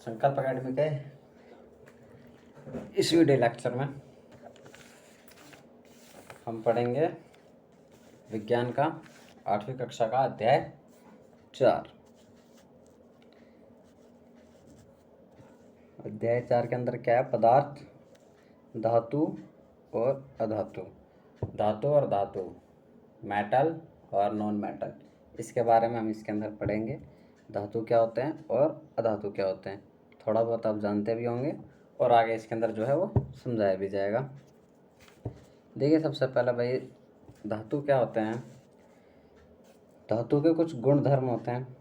संकल्प अकेडमी के इस वीडियो लेक्चर में हम पढ़ेंगे विज्ञान का 8वीं कक्षा का अध्याय 4। अध्याय 4 के अंदर क्या है? पदार्थ, धातु और अधातु। धातु और धातु, मेटल और नॉन मेटल, इसके बारे में हम इसके अंदर पढ़ेंगे। धातु क्या होते हैं और अधातु क्या होते हैं, थोड़ा बहुत आप जानते भी होंगे और आगे इसके अंदर जो है वो समझाया भी जाएगा। देखिए, सबसे पहले भाई धातु क्या होते हैं। धातु के कुछ गुण धर्म होते हैं।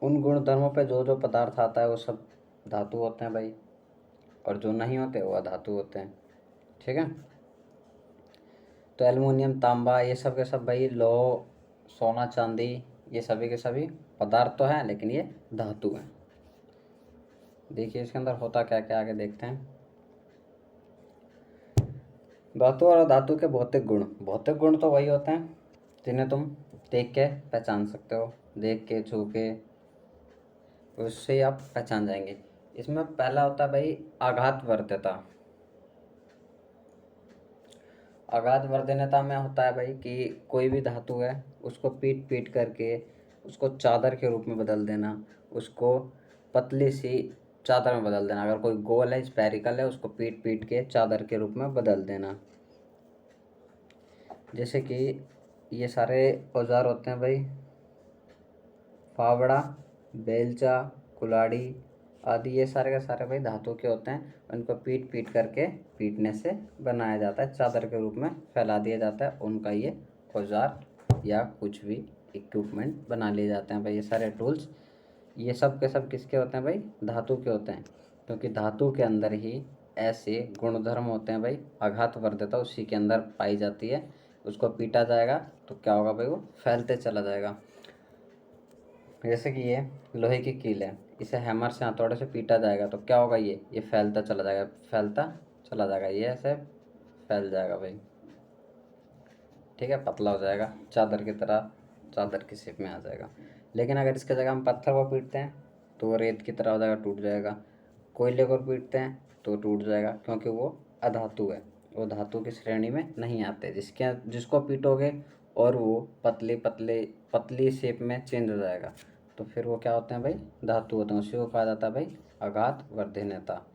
उन गुण धर्मों पे जो जो पदार्थ आता है वो सब धातु होते हैं भाई, और जो नहीं होते वो अधातु होते हैं। ठीक है, तो एल्युमिनियम, तांबा, ये सब के सब भाई लोह, सोना, चांदी, ये सभी के सभी पदार्थ तो हैं लेकिन ये धातु हैं। देखिए इसके अंदर होता क्या क्या, आगे देखते हैं। धातु और अधातु के भौतिक गुण। भौतिक गुण तो वही होते हैं जिन्हें तुम देख के पहचान सकते हो, देख के, छू के, उससे ही आप पहचान जाएंगे। इसमें पहला होता है भाई आघातवर्ध्यता। आघातवर्धनता में होता है भाई कि कोई भी धातु है उसको पीट पीट करके उसको चादर के रूप में बदल देना, उसको पतली सी चादर में बदल देना। अगर कोई गोल है, स्फेरिकल है, उसको पीट पीट के चादर के रूप में बदल देना। जैसे कि ये सारे औजार होते हैं भाई, फावड़ा, बेलचा, कुल्हाड़ी आदि, ये सारे के सारे भाई धातु के होते हैं। उनको पीट पीट करके, पीटने से बनाया जाता है, चादर के रूप में फैला दिया जाता है। उनका ये औजार या कुछ भी इक्विपमेंट बना लिए जाते हैं भाई। ये सारे टूल्स, ये सब के सब किसके होते हैं भाई? धातु के होते हैं, क्योंकि धातु के अंदर ही ऐसे गुणधर्म होते हैं भाई। आघातवर्ध्यता उसी के अंदर पाई जाती है। उसको पीटा जाएगा तो क्या होगा भाई? वो फैलते चला जाएगा। जैसे कि ये लोहे की कील है, इसे हैमर से, हथौड़े से पीटा जाएगा तो क्या होगा? ये फैलता चला जाएगा, फैलता चला जाएगा, ये ऐसे फैल जाएगा भाई। ठीक है, पतला हो जाएगा, चादर की तरह, चादर की शेप में आ जाएगा। लेकिन अगर इसके जगह हम पत्थर को पीटते हैं तो वो रेत की तरह हो जाएगा, टूट जाएगा। कोयले को पीटते हैं तो टूट जाएगा, क्योंकि वो अधातु है, वो धातु की श्रेणी में नहीं आते। जिसको पीटोगे और वो पतली शेप में चेंज हो जाएगा तो फिर वो क्या होते हैं भाई? धातु होते हैं। उसी को कहा जाता है भाई आघातवर्धनता।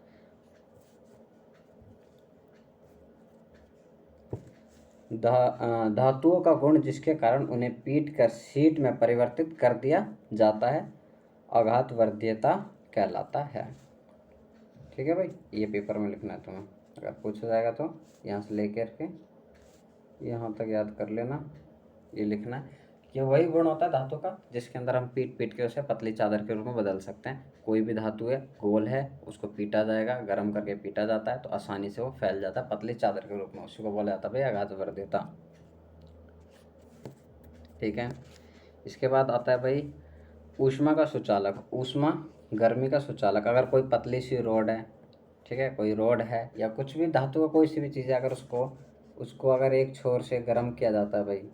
धातुओं का गुण जिसके कारण उन्हें पीट कर शीट में परिवर्तित कर दिया जाता है, आघातवर्ध्यता कहलाता है। ठीक है भाई, ये पेपर में लिखना है तुम्हें, अगर पूछा जाएगा तो यहाँ से लेकर के यहाँ तक याद कर लेना। ये लिखना है कि वही गुण होता है धातु का जिसके अंदर हम पीट पीट के उसे पतली चादर के रूप में बदल सकते हैं। कोई भी धातु है, गोल है, उसको पीटा जाएगा, गर्म करके पीटा जाता है तो आसानी से वो फैल जाता है पतली चादर के रूप में। उसी को बोला जाता है भाई आघातवर्ध्यता। ठीक है, इसके बाद आता है भाई ऊष्मा का सुचालक। ऊष्मा, गर्मी का सुचालक। अगर कोई पतली सी रोड है, ठीक है, कोई रोड है या कुछ भी धातु का कोई सी भी चीज़ है, अगर उसको अगर एक छोर से गर्म किया जाता है भाई,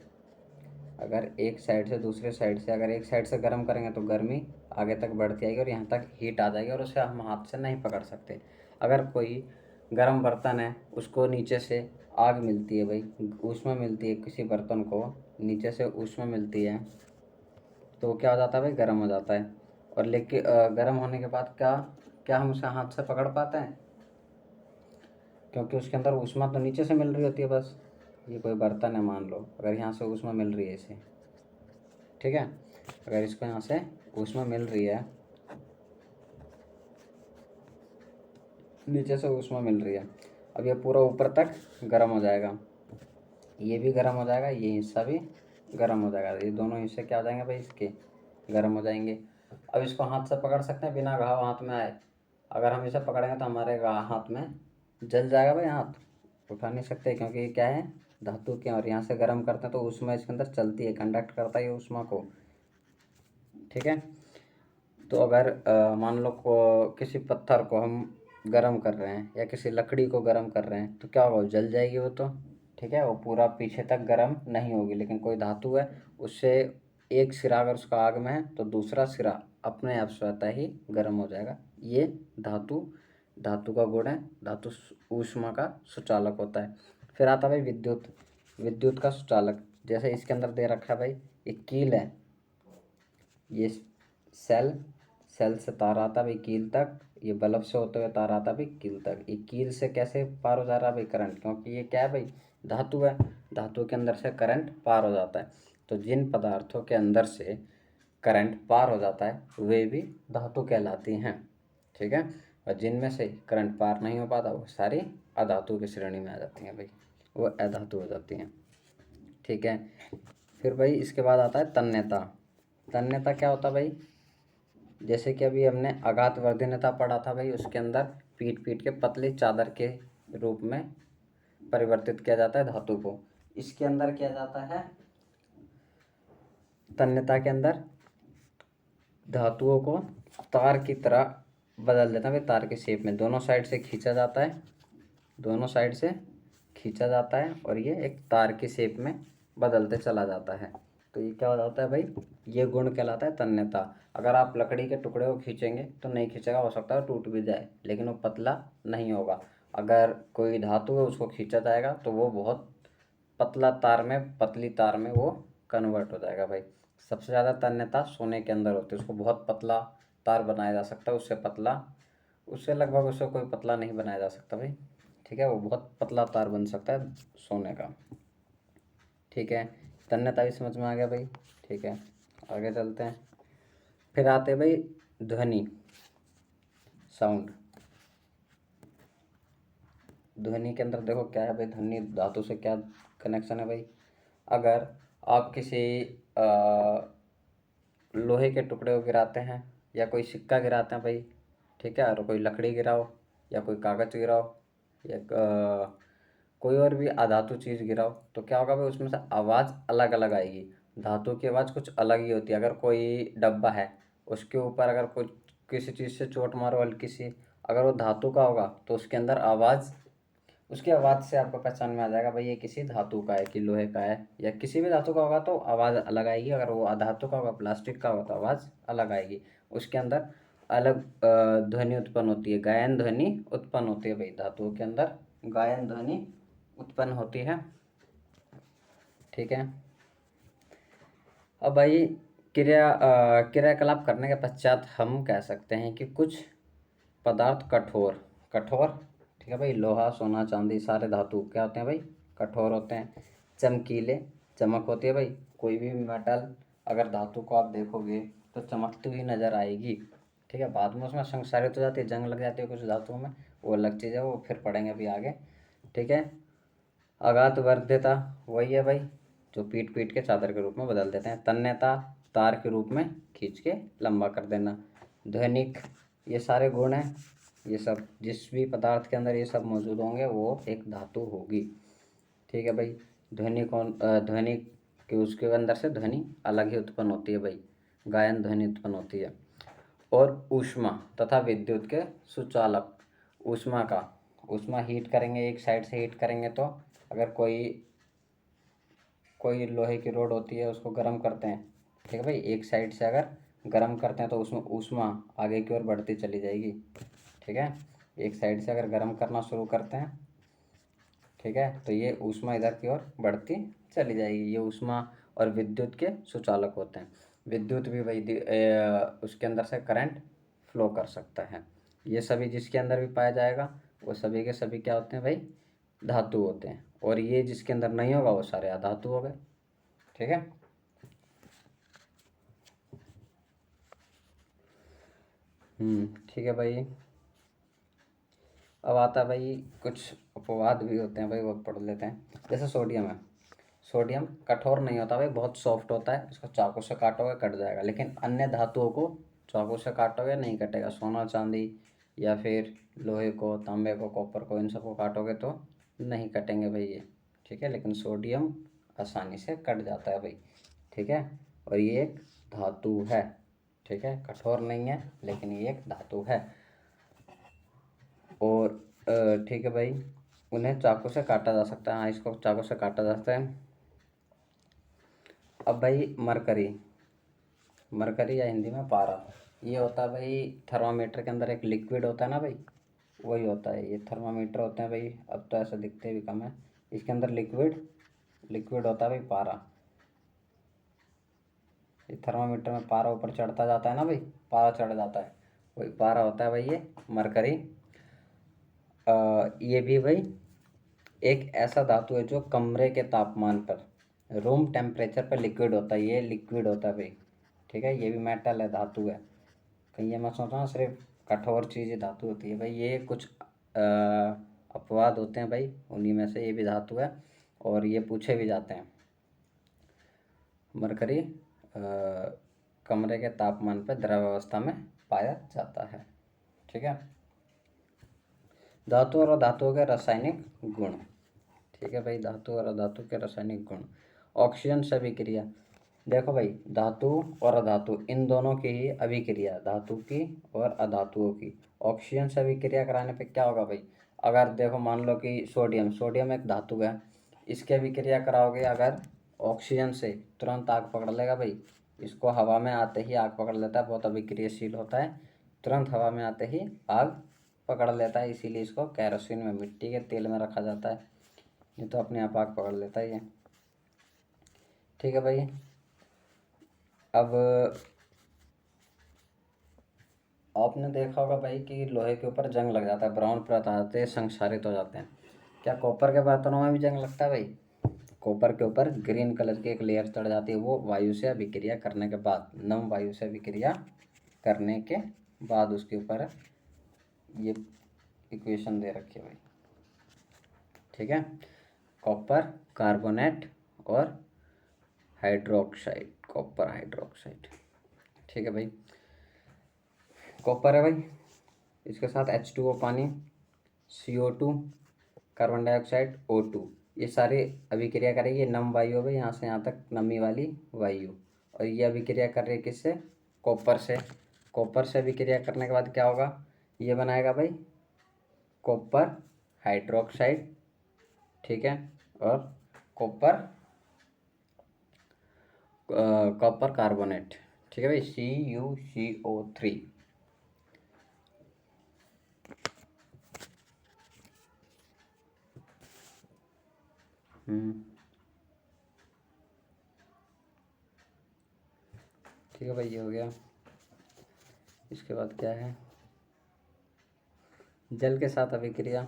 अगर एक साइड से दूसरे साइड से, अगर एक साइड से गर्म करेंगे तो गर्मी आगे तक बढ़ती आएगी और यहाँ तक हीट आ जाएगी और उसे हम हाथ से नहीं पकड़ सकते। अगर कोई गर्म बर्तन है, उसको नीचे से आग मिलती है भाई, ऊष्मा मिलती है, किसी बर्तन को नीचे से ऊष्मा मिलती है तो वो क्या हो जाता है भाई? गर्म हो जाता है। और लेकिन गर्म होने के बाद क्या क्या हम उसे हाथ से पकड़ पाते हैं? क्योंकि उसके अंदर ऊष्मा तो नीचे से मिल रही होती है बस। ये कोई बर्तन है, मान लो, अगर यहाँ से ऊष्मा मिल रही है इसे, ठीक है, अगर इसको यहाँ से ऊष्मा मिल रही है, नीचे से ऊष्मा मिल रही है, अब ये पूरा ऊपर तक गर्म हो जाएगा, ये भी गर्म हो जाएगा, ये हिस्सा भी गर्म हो जाएगा। ये दोनों हिस्से क्या हो जाएंगे भाई? इसके गर्म हो जाएंगे। अब इसको हाथ से पकड़ सकते हैं बिना घाव हाथ में आए? अगर हम इसे पकड़ेंगे तो हमारे हाथ में जल जाएगा भाई, हाथ उठा नहीं सकते, क्योंकि ये क्या है? धातु के। और यहाँ से गर्म करते हैं तो ऊष्मा इसके अंदर चलती है, कंडक्ट करता है ये ऊष्मा को। ठीक है, तो अगर मान लो किसी पत्थर को हम गर्म कर रहे हैं या किसी लकड़ी को गर्म कर रहे हैं तो क्या होगा? जल जाएगी वो तो। ठीक है, वो पूरा पीछे तक गर्म नहीं होगी। लेकिन कोई धातु है, उससे एक सिरा अगर उसका आग में है तो दूसरा सिरा अपने आप स्वतः ही गर्म हो जाएगा। ये धातु का गुण है, धातु ऊष्मा का सुचालक होता है। फिर आता है भाई विद्युत, विद्युत का सुचालक। जैसे इसके अंदर दे रखा है भाई, एक कील है, ये सेल से तार आता है भाई कील तक, ये बल्ब से होते हुए तार आता है भाई कील तक। ये कील से कैसे पार हो जा रहा है भाई? करंट, क्योंकि ये क्या है भाई? धातु है, धातु के अंदर से करंट पार हो जाता है। तो जिन पदार्थों के अंदर से करंट पार हो जाता है वे भी धातु कहलाती हैं, ठीक है। और जिनमें से करंट पार नहीं हो पाता वो सारी अधातु की श्रेणी में आ जाती हैं भाई, वो अधातु हो जाती हैं, ठीक है। फिर भाई इसके बाद आता है तन्यता। तन्यता क्या होता है भाई? जैसे कि अभी हमने आघात वर्धनता पढ़ा था भाई, उसके अंदर पीट पीट के पतली चादर के रूप में परिवर्तित किया जाता है धातु को। इसके अंदर किया जाता है, तन्यता के अंदर धातुओं को तार की तरह बदल देता है भाई, तार के शेप में दोनों साइड से खींचा जाता है, दोनों साइड से खींचा जाता है और ये एक तार की शेप में बदलते चला जाता है। तो ये क्या हो जाता है भाई? ये गुण कहलाता है तन्यता। अगर आप लकड़ी के टुकड़े को खींचेंगे तो नहीं खींचेगा, हो सकता है टूट भी जाए, लेकिन वो पतला नहीं होगा। अगर कोई धातु है उसको खींचा जाएगा तो वो बहुत पतला तार में, पतली तार में वो कन्वर्ट हो जाएगा भाई। सबसे ज़्यादा तन्यता सोने के अंदर होती है, उसको बहुत पतला तार बनाया जा सकता है, उससे पतला, उससे लगभग उससे कोई पतला नहीं बनाया जा सकता भाई, ठीक है। वो बहुत पतला तार बन सकता है सोने का, ठीक है। तन्यता भी समझ में आ गया भाई, ठीक है। आगे चलते हैं। फिर आते भाई ध्वनि, साउंड। ध्वनि के अंदर देखो क्या है भाई, ध्वनि धातु से क्या कनेक्शन है भाई? अगर आप किसी लोहे के टुकड़े को गिराते हैं या कोई सिक्का गिराते हैं भाई, ठीक है, और कोई लकड़ी गिराओ या कोई कागज़ गिराओ या कोई और भी अधातु चीज़ गिराओ, तो क्या होगा भाई? उसमें से आवाज़ अलग अलग आएगी। धातु की आवाज़ कुछ अलग ही होती है। अगर कोई डब्बा है, उसके ऊपर अगर कुछ किसी चीज़ से चोट मारो हल्की सी, अगर वो धातु का होगा तो उसके अंदर आवाज़, उसकी आवाज़ से आपको पहचान में आ जाएगा भाई ये किसी धातु का है कि लोहे का है, या किसी भी धातु का होगा तो आवाज़ अलग आएगी। अगर वो अधातु का होगा, प्लास्टिक का होगा, तो आवाज़ अलग आएगी। उसके अंदर अलग ध्वनि उत्पन्न होती है, गायन ध्वनि उत्पन्न होती है भाई, धातुओं के अंदर गायन ध्वनि उत्पन्न होती है, ठीक है। अब भाई क्रियाकलाप करने के पश्चात हम कह सकते हैं कि कुछ पदार्थ कठोर, कठोर, ठीक है भाई, लोहा सोना चांदी सारे धातु क्या होते हैं भाई? कठोर होते हैं। चमकीले, चमक होती है भाई, कोई भी मेटल अगर धातु को आप देखोगे तो चमकती हुई नज़र आएगी, ठीक है। बाद में उसमें संक्षारित हो जाती है, जंग लग जाती है कुछ धातुओं में, वो अलग चीज़ है, वो फिर पढ़ेंगे अभी आगे, ठीक है। आघात वर्ध्यता वही है भाई, जो पीट पीट के चादर के रूप में बदल देते हैं। तन्यता तार के रूप में खींच के लंबा कर देना। ध्वनिक, ये सारे गुण हैं, ये सब जिस भी पदार्थ के अंदर ये सब मौजूद होंगे वो एक धातु होगी, ठीक है भाई। ध्वनि कौन, ध्वनि के उसके अंदर से ध्वनि अलग ही उत्पन्न होती है भाई, गायन ध्वनि उत्पन्न होती है। और ऊष्मा तथा विद्युत के सुचालक, ऊष्मा का, ऊष्मा हीट करेंगे, एक साइड से हीट करेंगे तो अगर कोई कोई लोहे की रोड होती है उसको गर्म करते हैं, ठीक है भाई, एक साइड से अगर गर्म करते हैं तो उसमें ऊष्मा आगे की ओर बढ़ती चली जाएगी, ठीक है। एक साइड से अगर गर्म करना शुरू करते हैं, ठीक है, तो ये ऊष्मा इधर की ओर बढ़ती चली जाएगी। ये ऊष्मा और विद्युत के सुचालक होते हैं। विद्युत भी भाई उसके अंदर से करंट फ्लो कर सकता है। ये सभी जिसके अंदर भी पाया जाएगा वो सभी के सभी क्या होते हैं भाई? धातु होते हैं। और ये जिसके अंदर नहीं होगा वो सारे अधातु हो गए, ठीक है। ठीक है भाई। अब आता है भाई कुछ अपवाद भी होते हैं भाई, वो पढ़ लेते हैं। जैसे सोडियम है, सोडियम कठोर नहीं होता भाई, बहुत सॉफ्ट होता है, इसको चाकू से काटोगे कट जाएगा, लेकिन अन्य धातुओं को चाकू से काटोगे नहीं कटेगा। सोना चांदी या फिर लोहे को, तांबे को, कॉपर को, इन सबको काटोगे तो नहीं कटेंगे भाई ये, ठीक है। लेकिन सोडियम आसानी से कट जाता है भाई, ठीक है। और ये एक धातु है, ठीक है, कठोर नहीं है लेकिन ये एक धातु है। और ठीक है भाई, उन्हें चाकू से काटा जा सकता है, हाँ इसको चाकू से काटा जा सकता है। अब भाई मरकरी, मरकरी या हिंदी में पारा। ये होता है भाई थर्मामीटर के अंदर एक लिक्विड होता है ना भाई, वही होता है। ये थर्मामीटर होते हैं भाई, अब तो ऐसे दिखते भी कम है। इसके अंदर लिक्विड लिक्विड होता है भाई पारा। ये थर्मामीटर में पारा ऊपर चढ़ता जाता है ना भाई, पारा चढ़ जाता है, वही पारा होता है भाई ये मरकरी। ये भी भाई एक ऐसा धातु है जो कमरे के तापमान पर, रूम टेम्परेचर पर लिक्विड होता है। ये लिक्विड होता है भाई, ठीक है। ये भी मेटल है, धातु है। कहीं ये मैं सोच रहा हूँ सिर्फ कठोर चीज़ धातु होती है भाई। ये कुछ अपवाद होते हैं भाई, उन्हीं में से ये भी धातु है और ये पूछे भी जाते हैं। मरकरी कमरे के तापमान पर द्रव अवस्था में पाया जाता है, ठीक है। धातु और अधातुओं के रासायनिक गुण, ठीक है भाई। धातु और अधातु के रासायनिक गुण। ऑक्सीजन से अभिक्रिया, देखो भाई धातु और अधातु इन दोनों की ही अभिक्रिया, धातु की और अधातुओं की, ऑक्सीजन से अभिक्रिया कराने पे क्या होगा भाई। अगर देखो मान लो कि सोडियम सोडियम एक धातु है, इसकी अभिक्रिया कराओगे अगर ऑक्सीजन से, तुरंत आग पकड़ लेगा भाई। इसको हवा में आते ही आग पकड़ लेता है, बहुत अभिक्रियाशील होता है, तुरंत हवा में आते ही आग पकड़ लेता है। इसीलिए इसको केरोसिन में, मिट्टी के तेल में रखा जाता है, ये तो अपने आप आग पकड़ लेता है ये, ठीक है भाई। अब आपने देखा होगा भाई कि लोहे के ऊपर जंग लग जाता है, ब्राउन परत आ जाते हैं, संक्षारित हो जाते हैं। क्या कॉपर के बर्तनों में भी जंग लगता है भाई। कॉपर के ऊपर ग्रीन कलर की एक लेयर चढ़ जाती है, वो वायु से अभिक्रिया करने के बाद, नम वायु से अभिक्रिया करने के बाद उसके ऊपर ये इक्वेशन दे रखी है भाई, ठीक है। कॉपर कार्बोनेट और हाइड्रोक्साइड, कॉपर हाइड्रोक्साइड, ठीक है भाई। कॉपर है भाई, इसके साथ H2O पानी, CO2 कार्बन डाइऑक्साइड, O2, ये सारे अभिक्रिया करेगी। ये नम वायु है भाई, यहाँ से यहाँ तक नमी वाली वायु, और ये अभिक्रिया कर रही है किससे, कॉपर से। कॉपर से अभिक्रिया करने के बाद क्या होगा, ये बनाएगा भाई कॉपर हाइड्रोक्साइड, ठीक है, और कॉपर कॉपर कार्बोनेट, ठीक है भाई, CuCO3। ठीक है भाई, ये हो गया। इसके बाद क्या है, जल के साथ अभिक्रिया,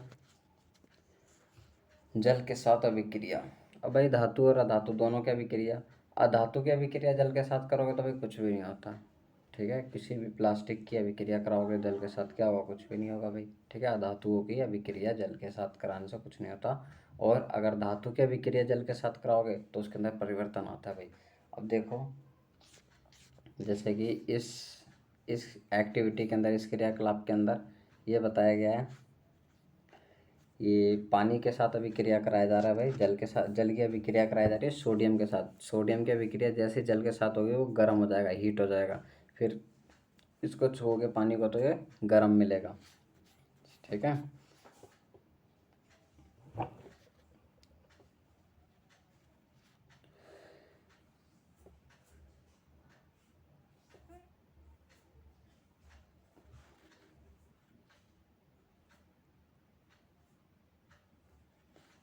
जल के साथ अभिक्रिया। अब भाई धातु और अधातु दोनों की अभिक्रिया, अधातु की अभिक्रिया जल के साथ करोगे तो भाई कुछ भी नहीं होता, ठीक है। किसी भी प्लास्टिक की अभिक्रिया कराओगे जल के साथ, क्या होगा, कुछ भी नहीं होगा भाई, ठीक है। अधातुओं की अभिक्रिया जल के साथ कराने से कुछ नहीं होता, और अगर धातु की अभिक्रिया जल के साथ कराओगे तो उसके अंदर परिवर्तन आता है भाई। अब देखो जैसे कि इस एक्टिविटी के अंदर, इस क्रियाकलाप के अंदर ये बताया गया है, ये पानी के साथ अभिक्रिया कराया जा रहा है भाई, जल के साथ, जल की अभिक्रिया कराई जा रही है सोडियम के साथ। सोडियम की अभिक्रिया जैसे जल के साथ होगी वो गर्म हो जाएगा, हीट हो जाएगा, फिर इसको छूओगे पानी को तो ये गर्म मिलेगा, ठीक है।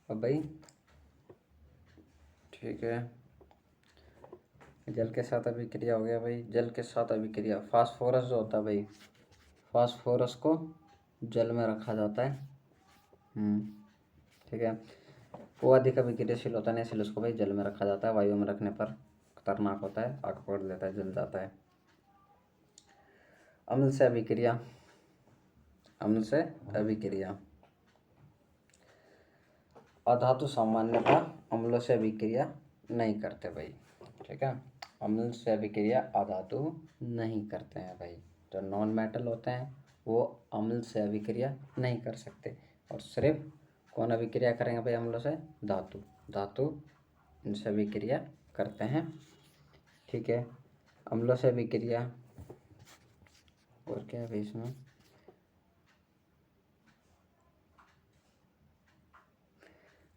अब भाई ठीक है, जल के साथ अभिक्रिया हो गया भाई। जल के साथ अभिक्रिया, फास्फोरस जो होता है भाई, फास्फोरस को जल में रखा जाता है, ठीक है। वो अधिक अभिक्रियाशील होता है ना, इसलिए उसको भाई जल में रखा जाता है। वायु में रखने पर खतरनाक होता है, आग पकड़ लेता है, जल जाता है। अम्ल से अभिक्रिया, अम्ल से अभिक्रिया, अधातु सामान्यतः अम्लों से अभिक्रिया नहीं करते भाई, ठीक है। अम्ल से अभिक्रिया अधातु नहीं करते हैं भाई। जो नॉन मेटल होते हैं वो अम्ल से अभिक्रिया नहीं कर सकते, और सिर्फ कौन अभिक्रिया करेंगे भाई अम्लों से, धातु, धातु इनसे अभिक्रिया करते हैं, ठीक है। अम्लों से अभिक्रिया, और क्या है भाई इसमें,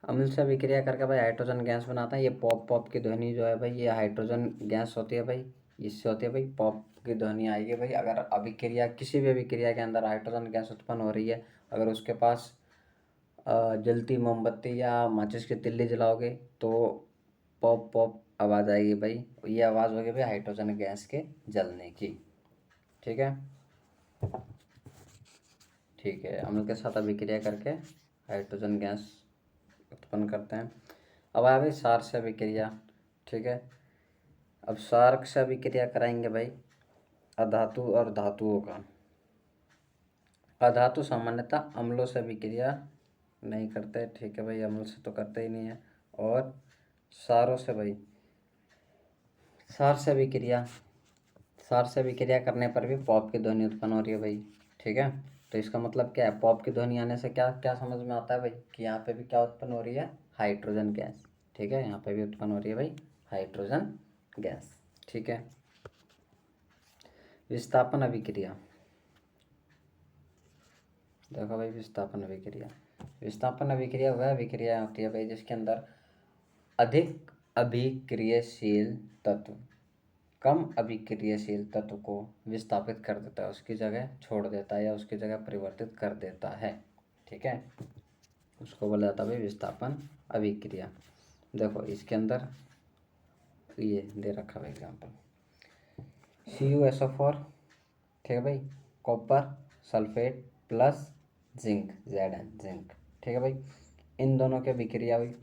अम्ल से अभिक्रिया करके भाई हाइड्रोजन गैस बनाता है। ये पॉप पॉप की ध्वनि जो है भाई, ये हाइड्रोजन गैस होती है भाई, इससे होती है भाई पॉप की ध्वनि आएगी भाई। अगर अभिक्रिया, किसी भी अभिक्रिया के अंदर हाइड्रोजन गैस उत्पन्न हो रही है, अगर उसके पास जलती मोमबत्ती या माचिस की तिल्ली जलाओगे तो पॉप पॉप आवाज़ आएगी भाई। ये आवाज़ होगी भाई हाइड्रोजन गैस के जलने की। ठीक है, ठीक है, अम्ल के साथ अभिक्रिया करके हाइड्रोजन गैस उत्पन्न करते हैं। अब आया भाई क्षार से अभिक्रिया। ठीक है, अब क्षार से अभिक्रिया कराएंगे भाई अधातु और धातुओं का। अधातु सामान्यतः अम्लों से अभिक्रिया नहीं करते। ठीक है भाई, अम्ल से तो करते ही नहीं है। और क्षारों से भाई, क्षार से अभिक्रिया, क्षार से अभिक्रिया करने पर भी पॉप की ध्वनि उत्पन्न हो रही है भाई। ठीक है, तो इसका मतलब क्या है, पॉप की ध्वनि आने से क्या क्या समझ में आता है भाई, कि यहाँ पे भी क्या उत्पन्न हो रही है, हाइड्रोजन गैस। ठीक है, यहाँ पे भी उत्पन्न हो रही है भाई हाइड्रोजन गैस। ठीक है, विस्थापन अभिक्रिया। देखो भाई, विस्थापन अभिक्रिया, विस्थापन अभिक्रिया वह अभिक्रिया होती है भाई जिसके अंदर अधिक अभिक्रियाशील तत्व कम अभिक्रियाशील तत्व को विस्थापित कर देता है, उसकी जगह छोड़ देता है या उसकी जगह परिवर्तित कर देता है। ठीक है, उसको बोला जाता है भाई विस्थापन अभिक्रिया। देखो इसके अंदर ये दे रखा है एग्जाम्पल, CuSO4। ठीक है भाई, copper sulphate plus zinc, Zn zinc. ठीक है भाई, इन दोनों की अभिक्रिया हुई।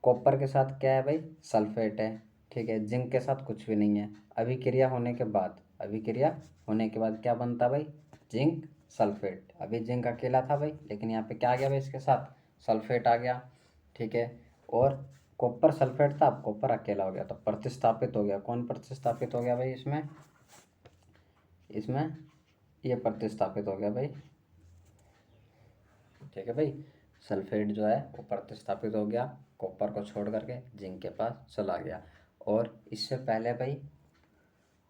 कॉपर के साथ क्या है भाई, सल्फेट है। ठीक है, जिंक के साथ कुछ भी नहीं है। अभिक्रिया होने के बाद, अभिक्रिया होने के बाद क्या बनता भाई, जिंक सल्फेट। अभी जिंक अकेला था भाई, लेकिन यहाँ पे क्या आ गया भाई, इसके साथ सल्फेट आ गया। ठीक है, और कॉपर सल्फेट था, अब कॉपर अकेला हो गया तो प्रतिस्थापित हो गया। कौन प्रतिस्थापित हो गया भाई इसमें, इसमें ये प्रतिस्थापित हो गया भाई। ठीक है भाई, सल्फेट जो है वो प्रतिस्थापित हो गया, कॉपर को छोड़ करके जिंक के पास चला गया। और इससे पहले भाई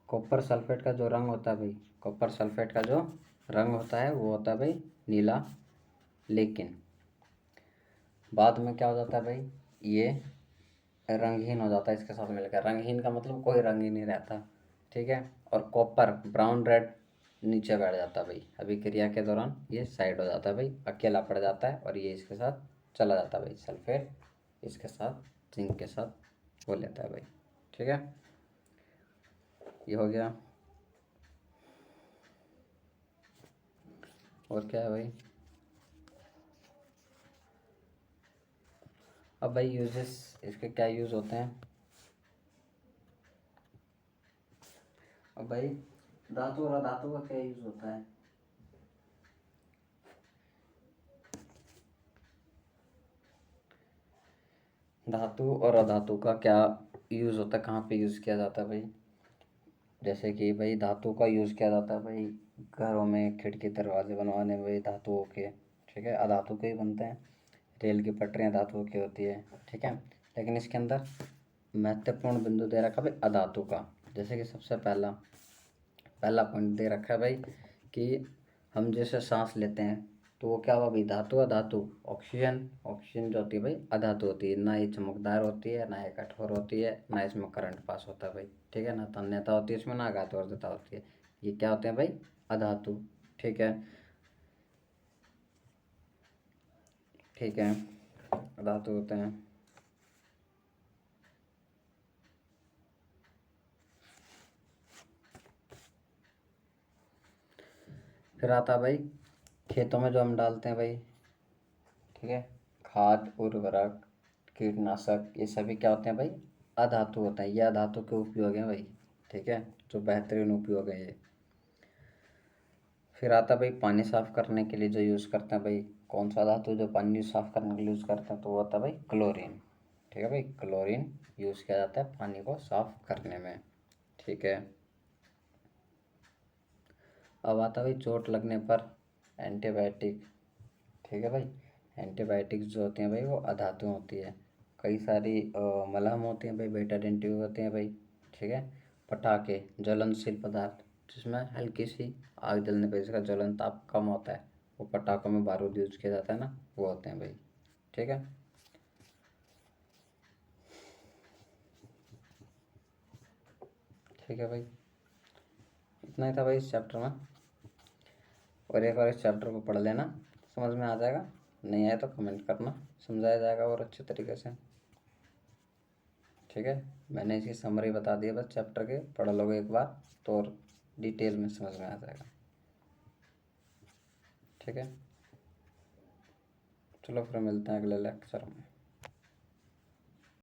कॉपर सल्फेट का जो रंग होता है भाई, कॉपर सल्फेट का जो रंग होता है वो होता है भाई नीला। लेकिन बाद में क्या हो जाता है भाई, ये रंगहीन हो जाता है इसके साथ मिलकर। रंगहीन का मतलब कोई रंग ही नहीं रहता। ठीक है, और कॉपर ब्राउन रेड नीचे बैठ जाता है भाई। अभिक्रिया के दौरान ये साइड हो जाता है भाई, अकेला पड़ जाता है और ये इसके साथ चला जाता है भाई, सल्फेट इसके साथ जिंक के साथ हो लेता है भाई। ठीक है, ये हो गया। और क्या है भाई, अब भाई यूजेस, इसके क्या यूज़ होते हैं। अब भाई धातु और अधातु का क्या यूज़ होता है। धातु और अधातु का क्या यूज़ होता है, कहाँ पे यूज़ किया जाता है भाई। जैसे कि भाई धातु का यूज़ किया जाता है भाई घरों में खिड़की दरवाजे बनवाने में भाई धातुओं के। ठीक है, अधातु के ही बनते हैं। रेल की पटरियाँ धातुओं की होती है। ठीक है, लेकिन इसके अंदर महत्वपूर्ण बिंदु दे रखा है भाई अधातु का। जैसे कि सबसे पहला पहला पॉइंट दे रखा है भाई कि हम जैसे सांस लेते हैं तो वो क्या हुआ भाई, धातु अधातु। ऑक्सीजन, ऑक्सीजन जो होती है भाई अधातु होती है, ना ये चमकदार होती है, ना ये कठोर होती है, ना इसमें करंट पास होता है भाई। ठीक है, ना तन्यता होती है इसमें, ना घातवर्धता होती है। ये क्या होते हैं भाई, अधातु। ठीक है, ठीक है, अधातु होते हैं। फिर आता है भाई खेतों में जो हम डालते हैं भाई। ठीक है, खाद उर्वरक कीटनाशक ये सभी क्या होते हैं भाई, अधातु होते हैं। ये अधातु के उपयोग हैं भाई। ठीक है, जो बेहतरीन उपयोग है ये। फिर आता है भाई पानी साफ करने के लिए जो यूज़ करते हैं भाई, कौन सा धातु जो पानी साफ करने के लिए यूज़ करते हैं, तो वो होता है भाई क्लोरीन। ठीक है भाई, क्लोरीन यूज़ किया जाता है पानी को साफ करने में। ठीक है, अब आता है भाई चोट लगने पर एंटीबायोटिक। ठीक है भाई, एंटीबायोटिक्स जो होती हैं भाई वो अधातु होती है। कई सारी मलहम होती हैं भाई, बेटाडिन ट्यूब होते हैं भाई। ठीक है, पटाखे ज्वलनशील पदार्थ जिसमें हल्की सी आग जलने पर इसका ज्वलन ताप कम होता है, वो पटाखों में बारूद यूज किया जाता है ना, वो होते हैं भाई। ठीक है, ठीक है भाई, इतना ही था भाई इस चैप्टर में। और एक बार इस चैप्टर को पढ़ लेना, समझ में आ जाएगा। नहीं आया तो कमेंट करना, समझाया जाएगा और अच्छे तरीके से। ठीक है, मैंने इसकी समरी बता दी है बस चैप्टर के, पढ़ लोगे एक बार तो और डिटेल में समझ में आ जाएगा। ठीक है, चलो फिर मिलते हैं अगले लेक्चर में।